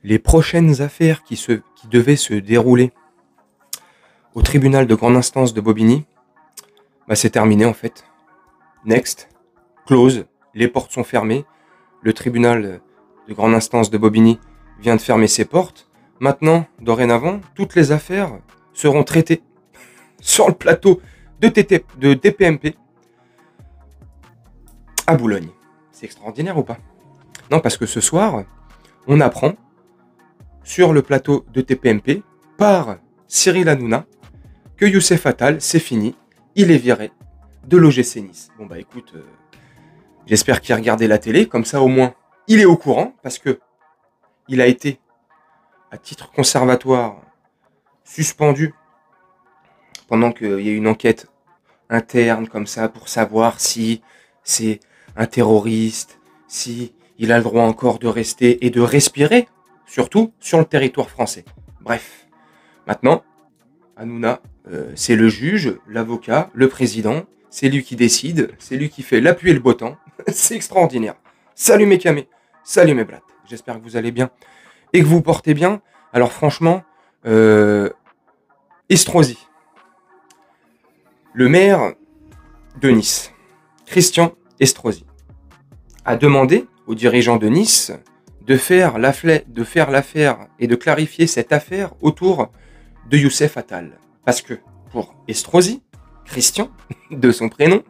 les prochaines affaires qui devaient se dérouler au tribunal de grande instance de Bobigny, c'est terminé en fait. Next, close, les portes sont fermées. Le tribunal de grande instance de Bobigny vient de fermer ses portes. Maintenant, dorénavant, toutes les affaires seront traitées sur le plateau de TPMP à Boulogne. C'est extraordinaire ou pas? Non, parce que ce soir, on apprend sur le plateau de TPMP par Cyril Hanouna que Youssef Attal, c'est fini, il est viré de l'OGC Nice. Bon écoute, j'espère qu'il a regardé la télé, comme ça au moins il est au courant, parce que il a été à titre conservatoire suspendu pendant qu'il y a une enquête interne comme ça pour savoir si c'est un terroriste, si il a le droit encore de rester et de respirer, surtout sur le territoire français. Bref, maintenant, Hanouna, c'est le juge, l'avocat, le président, c'est lui qui décide, c'est lui qui fait la pluie et le beau temps. C'est extraordinaire. Salut mes camés, salut mes blattes. J'espère que vous allez bien et que vous vous portez bien. Alors franchement, Estrosi, le maire de Nice, Christian Estrosi, a demandé aux dirigeants de Nice de faire l'affaire et de clarifier cette affaire autour de Youssef Attal. Parce que pour Estrosi, Christian, de son prénom,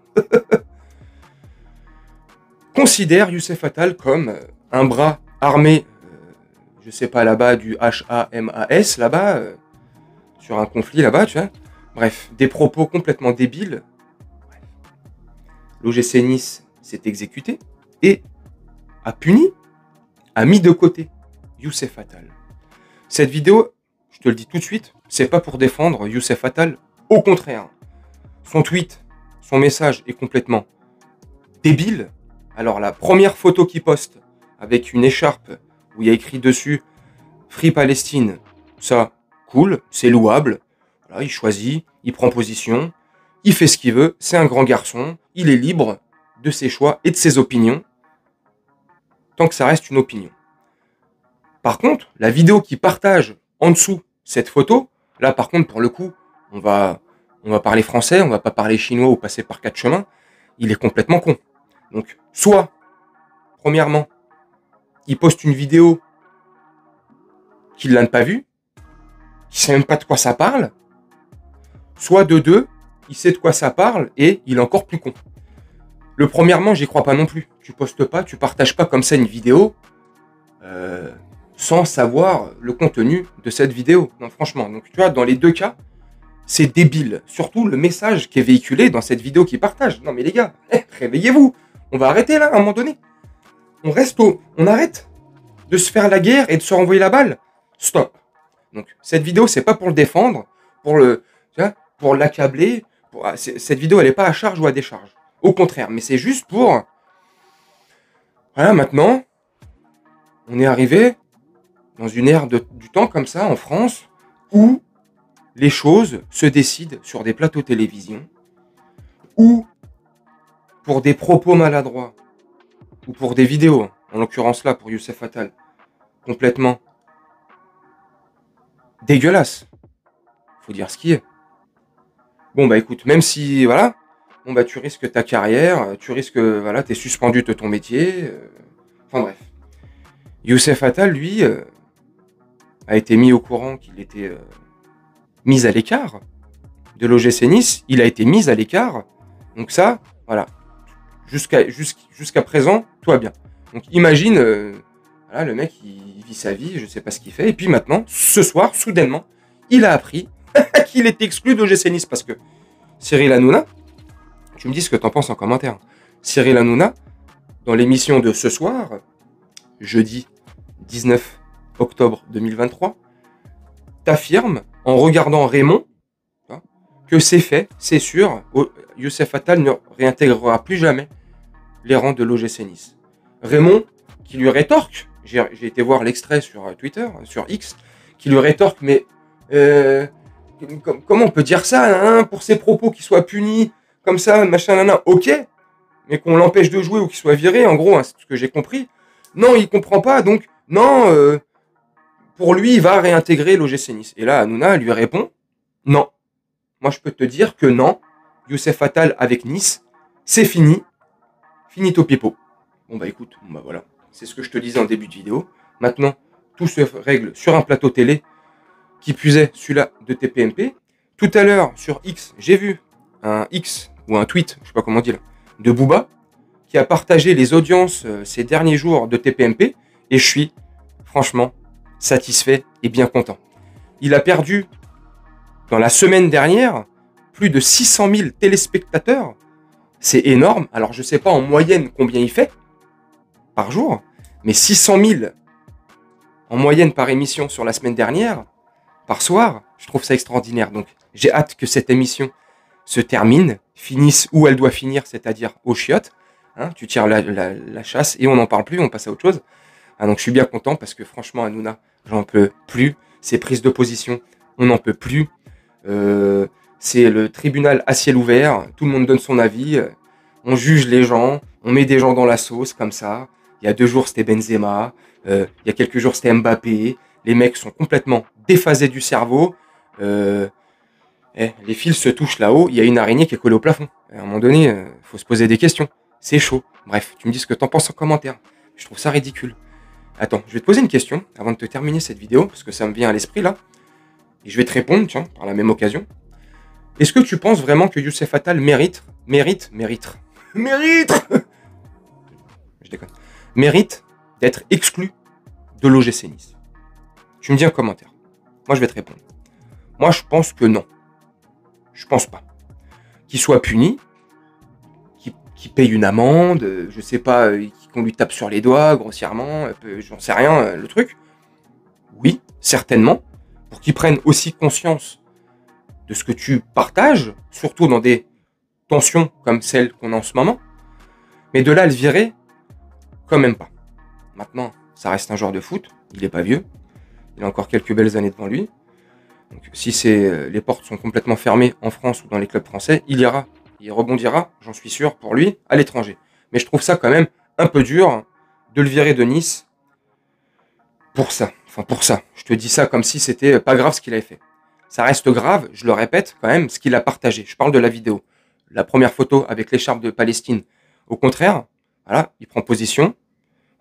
considère Youssef Attal comme un bras armé, je sais pas là-bas, du HAMAS, là-bas, sur un conflit là-bas, tu vois. Bref, des propos complètement débiles. L'OGC Nice s'est exécuté et a puni, a mis de côté Youssef Attal. Cette vidéo, je te le dis tout de suite, c'est pas pour défendre Youssef Attal, au contraire. Son tweet, son message est complètement débile. Alors la première photo qu'il poste avec une écharpe où il y a écrit dessus Free Palestine, ça, cool, c'est louable. Voilà, il choisit, il prend position, il fait ce qu'il veut, c'est un grand garçon, il est libre de ses choix et de ses opinions, tant que ça reste une opinion. Par contre, la vidéo qui partage en dessous cette photo, là par contre pour le coup, on va parler français, on va pas parler chinois ou passer par quatre chemins, il est complètement con. Donc, soit, premièrement, il poste une vidéo qu'il n'a pas vue, il sait même pas de quoi ça parle, soit de deux, il sait de quoi ça parle et il est encore plus con. Le premièrement, j'y crois pas non plus. Tu postes pas, tu partages pas comme ça une vidéo sans savoir le contenu de cette vidéo. Non, franchement. Donc, tu vois, dans les deux cas, c'est débile. Surtout le message qui est véhiculé dans cette vidéo qu'il partage. Non, mais les gars, réveillez-vous. On va arrêter là, à un moment donné. On arrête de se faire la guerre et de se renvoyer la balle. Stop. Donc, cette vidéo, c'est pas pour le défendre, pour l'accabler. Cette vidéo, elle est pas à charge ou à décharge. Au contraire, mais c'est juste pour... Voilà, maintenant, on est arrivé dans une ère du temps comme ça, en France, où les choses se décident sur des plateaux télévision, ou pour des propos maladroits, ou pour des vidéos, en l'occurrence là, pour Youssef Attal, complètement dégueulasse. Faut dire ce qui est. Bon, écoute, même si, voilà, tu risques ta carrière, tu risques, t'es suspendu de ton métier. Enfin bref. Youssef Attal, lui, a été mis au courant qu'il était mis à l'écart de l'OGC Nice. Il a été mis à l'écart. Donc ça, voilà. Jusqu'à présent, tout va bien. Donc imagine, le mec, il vit sa vie, je sais pas ce qu'il fait. Et puis maintenant, ce soir, soudainement, il a appris qu'il était exclu de l'OGC Nice. Parce que Cyril Hanouna, tu me dis ce que t'en penses en commentaire. Cyril Hanouna, dans l'émission de ce soir, jeudi 19 octobre 2023, t'affirme, en regardant Raymond, que c'est fait, c'est sûr, Youssef Attal ne réintégrera plus jamais les rangs de l'OGC Nice. Raymond, qui lui rétorque, j'ai été voir l'extrait sur Twitter, sur X, qui lui rétorque, mais comment on peut dire ça, hein, pour ses propos qui soient punis, comme ça, machin, nana, ok, mais qu'on l'empêche de jouer ou qu'il soit viré, en gros, hein, c'est ce que j'ai compris. Non, il comprend pas, donc, non, pour lui, il va réintégrer l'OGC Nice. Et là, Hanouna lui répond, non. Moi, je peux te dire que non. Youssef Attal avec Nice, c'est fini. Finito pipo. Bon, bah écoute, bon, bah voilà. C'est ce que je te disais en début de vidéo. Maintenant, tout se règle sur un plateau télé, qui puisait celui-là de TPMP. Tout à l'heure, sur X, j'ai vu un X, ou un tweet, je sais pas comment on dit là, de Booba, qui a partagé les audiences ces derniers jours de TPMP, et je suis, franchement, satisfait et bien content. Il a perdu, dans la semaine dernière, plus de 600 000 téléspectateurs. C'est énorme. Alors, je sais pas en moyenne combien il fait par jour, mais 600 000 en moyenne par émission sur la semaine dernière, par soir, je trouve ça extraordinaire. Donc, j'ai hâte que cette émission se termine, finisse où elle doit finir, c'est-à-dire aux chiottes. Hein, tu tires la chasse et on n'en parle plus, on passe à autre chose. Ah, donc, je suis bien content parce que franchement, Hanouna, j'en peux plus. Ses prises de position, on n'en peut plus. C'est le tribunal à ciel ouvert. Tout le monde donne son avis. On juge les gens. On met des gens dans la sauce comme ça. Il y a 2 jours, c'était Benzema. Il y a quelques jours, c'était Mbappé. Les mecs sont complètement déphasés du cerveau. Les fils se touchent là-haut. Il y a une araignée qui est collée au plafond. À un moment donné, faut se poser des questions. C'est chaud. Bref, tu me dis ce que t'en penses en commentaire. Je trouve ça ridicule. Attends, je vais te poser une question avant de te terminer cette vidéo, parce que ça me vient à l'esprit là. Et je vais te répondre, tiens, par la même occasion. Est-ce que tu penses vraiment que Youssef Attal mérite d'être exclu de l'OGC Nice? Tu me dis en commentaire. Moi, je vais te répondre. Moi, je pense que non. Je pense pas. Qu'il soit puni, qu'il paye une amende, je sais pas, qu'on lui tape sur les doigts grossièrement, j'en sais rien, le truc. Oui, certainement. Pour qu'il prenne aussi conscience de ce que tu partages, surtout dans des tensions comme celles qu'on a en ce moment. Mais de là à le virer, quand même pas. Maintenant, ça reste un joueur de foot, il est pas vieux, il a encore quelques belles années devant lui. Donc, si les portes sont complètement fermées en France ou dans les clubs français, il ira, il rebondira, j'en suis sûr, pour lui, à l'étranger. Mais je trouve ça quand même un peu dur de le virer de Nice pour ça. Enfin, pour ça. Je te dis ça comme si c'était pas grave ce qu'il avait fait. Ça reste grave, je le répète quand même, ce qu'il a partagé. Je parle de la vidéo. La première photo avec l'écharpe de Palestine. Au contraire, voilà, il prend position.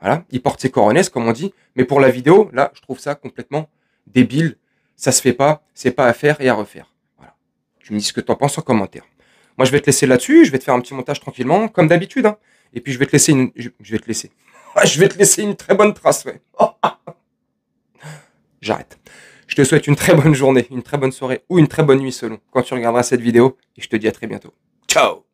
Voilà, il porte ses coronesses, comme on dit. Mais pour la vidéo, là, je trouve ça complètement débile. Ça se fait pas, c'est pas à faire et à refaire. Voilà. Tu me dis ce que tu en penses en commentaire. Moi, je vais te laisser là-dessus. Je vais te faire un petit montage tranquillement, comme d'habitude. Hein. Et puis, je vais te laisser je vais te laisser une très bonne trace, ouais. J'arrête. Je te souhaite une très bonne journée, une très bonne soirée ou une très bonne nuit selon quand tu regarderas cette vidéo. Et je te dis à très bientôt. Ciao!